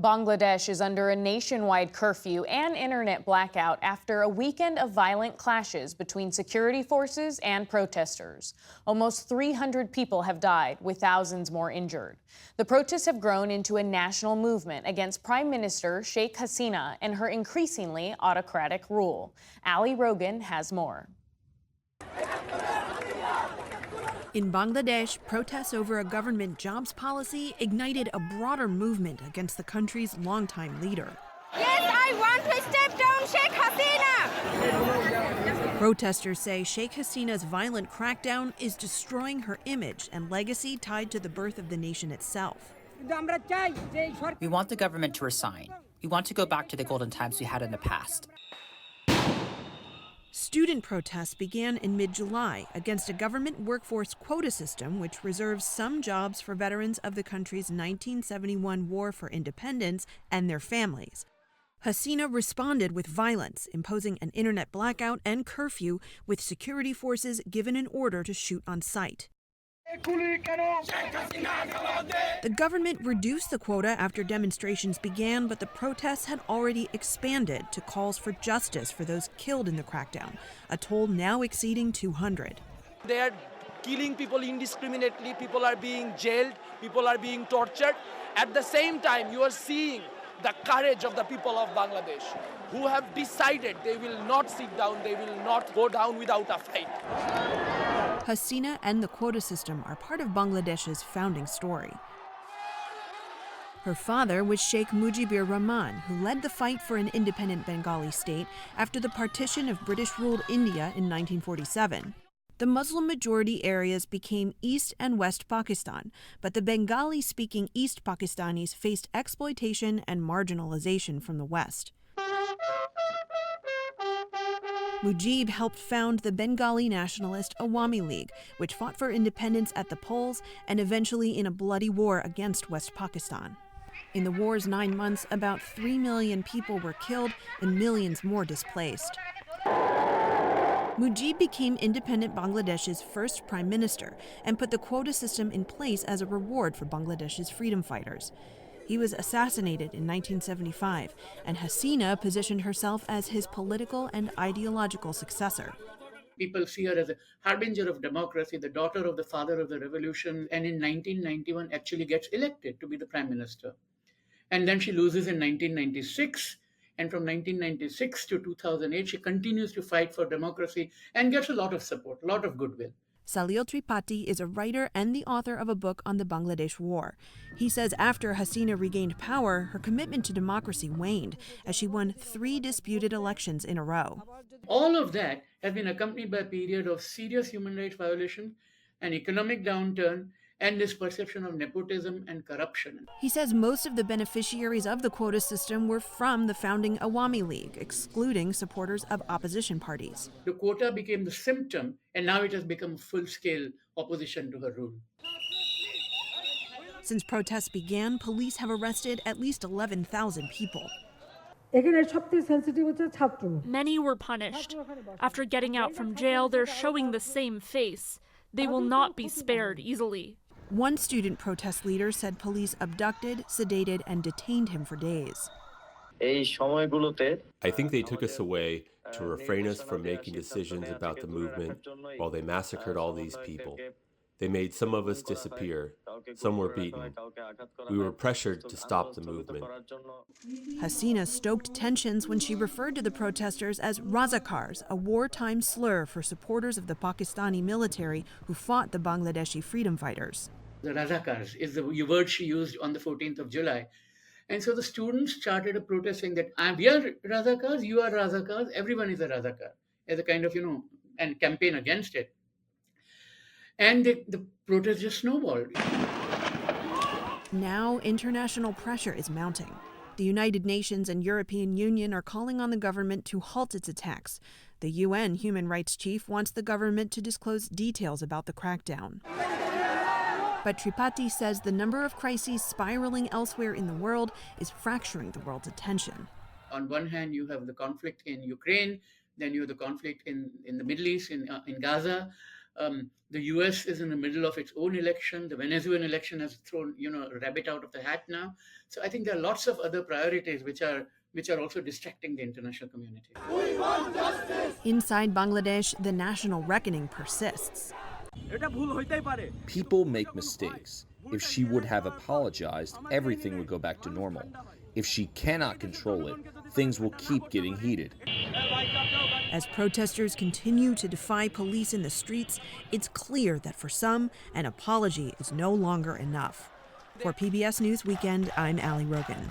Bangladesh is under a nationwide curfew and internet blackout after a weekend of violent clashes between security forces and protesters. Almost 300 people have died, with thousands more injured. The protests have grown into a national movement against Prime Minister Sheikh Hasina and her increasingly autocratic rule. Rogin has more. In Bangladesh, protests over a government jobs policy ignited a broader movement against the country's longtime leader. Yes, I want to step down Sheikh Hasina! Protesters say Sheikh Hasina's violent crackdown is destroying her image and legacy tied to the birth of the nation itself. We want the government to resign. We want to go back to the golden times we had in the past. Student protests began in mid-July against a government workforce quota system which reserves some jobs for veterans of the country's 1971 War for Independence and their families. Hasina responded with violence, imposing an internet blackout and curfew, with security forces given an order to shoot on sight. The government reduced the quota after demonstrations began, but the protests had already expanded to calls for justice for those killed in the crackdown, a toll now exceeding 200. They are killing people indiscriminately, people are being jailed, people are being tortured. At the same time, you are seeing the courage of the people of Bangladesh, who have decided they will not sit down, they will not go down without a fight. Hasina and the quota system are part of Bangladesh's founding story. Her father was Sheikh Mujibur Rahman, who led the fight for an independent Bengali state after the partition of British-ruled India in 1947. The Muslim-majority areas became East and West Pakistan, but the Bengali-speaking East Pakistanis faced exploitation and marginalization from the West. Mujib helped found the Bengali nationalist Awami League, which fought for independence at the polls and eventually in a bloody war against West Pakistan. In the war's 9 months, about 3 million people were killed and millions more displaced. Mujib became independent Bangladesh's first prime minister and put the quota system in place as a reward for Bangladesh's freedom fighters. He was assassinated in 1975, and Hasina positioned herself as his political and ideological successor. People see her as a harbinger of democracy, the daughter of the father of the revolution, and in 1991 actually gets elected to be the prime minister. And then she loses in 1996, and from 1996 to 2008, she continues to fight for democracy and gets a lot of support, a lot of goodwill. Salil Tripathi is a writer and the author of a book on the Bangladesh War. He says after Hasina regained power, her commitment to democracy waned as she won 3 disputed elections in a row. All of that has been accompanied by a period of serious human rights violation, an economic downturn, and this perception of nepotism and corruption. He says most of the beneficiaries of the quota system were from the founding Awami League, excluding supporters of opposition parties. The quota became the symptom, and now it has become full-scale opposition to her rule. Since protests began, police have arrested at least 11,000 people. Many were punished. After getting out from jail, they're showing the same face. They will not be spared easily. One student protest leader said police abducted, sedated, and detained him for days. I think they took us away to refrain us from making decisions about the movement while they massacred all these people. They made some of us disappear. Some were beaten. We were pressured to stop the movement. Hasina stoked tensions when she referred to the protesters as Razakars, a wartime slur for supporters of the Pakistani military who fought the Bangladeshi freedom fighters. The Razakars is the word she used on the 14th of July. And so the students started a protest saying that we are Razakars, you are Razakars, everyone is a Razakar, as a kind of, and campaign against it. And the protest just snowballed. Now international pressure is mounting. The United Nations and European Union are calling on the government to halt its attacks. The UN human rights chief wants the government to disclose details about the crackdown. But Tripathi says the number of crises spiraling elsewhere in the world is fracturing the world's attention. On one hand, you have the conflict in Ukraine, then you have the conflict in the Middle East, in Gaza. The US is in the middle of its own election. The Venezuelan election has thrown, a rabbit out of the hat now. So I think there are lots of other priorities which are also distracting the international community. Inside Bangladesh, the national reckoning persists. People make mistakes. If she would have apologized, everything would go back to normal. If she cannot control it, things will keep getting heated. As protesters continue to defy police in the streets, it's clear that for some, an apology is no longer enough. For PBS News Weekend, I'm Ali Rogin.